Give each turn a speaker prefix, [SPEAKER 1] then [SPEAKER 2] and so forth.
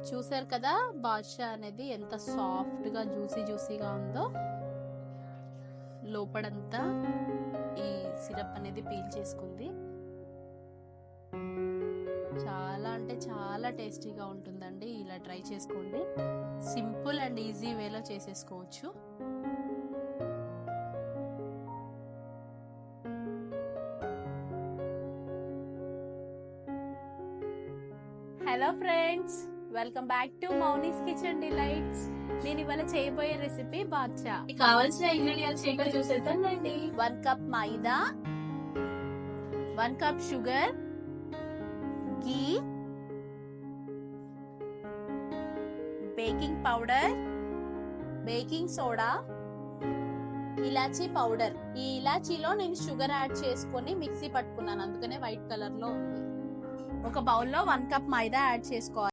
[SPEAKER 1] చూసారు కదా బాద్షా అనేది ఎంత సాఫ్ట్ గా జ్యూసీగా ఉందో. లోపడంతా ఈ సిరప్ అనేది పీల్ చేసుకుంది. చాలా అంటే చాలా టేస్టీగా ఉంటుందండి. ఇలా ట్రై చేసుకోండి. సింపుల్ అండ్ ఈజీ వేలో చేసేసుకోవచ్చు. Hello friends, welcome back to Mouni's kitchen delights. నేను ఇవాళ చేయబోయే రెసిపీ బాద్షా.
[SPEAKER 2] కావాల్సిన ఇంగ్రీడియంట్స్ ఏంటో చూసేద్దామండి.
[SPEAKER 1] 1 కప్ మైదా, 1 కప్ షుగర్, ఘీ, బేకింగ్ పౌడర్, బేకింగ్ సోడా, ఇలాచీ పౌడర్. ఈ ఇలాచీలో నేను షుగర్ యాడ్ చేసుకొని మిక్సీ పట్టుకున్నాను, అందుకనే వైట్ కలర్ లో ఉంది. ఒక బౌల్లో 1 కప్ మైదా యాడ్ చేసుకోవాలి.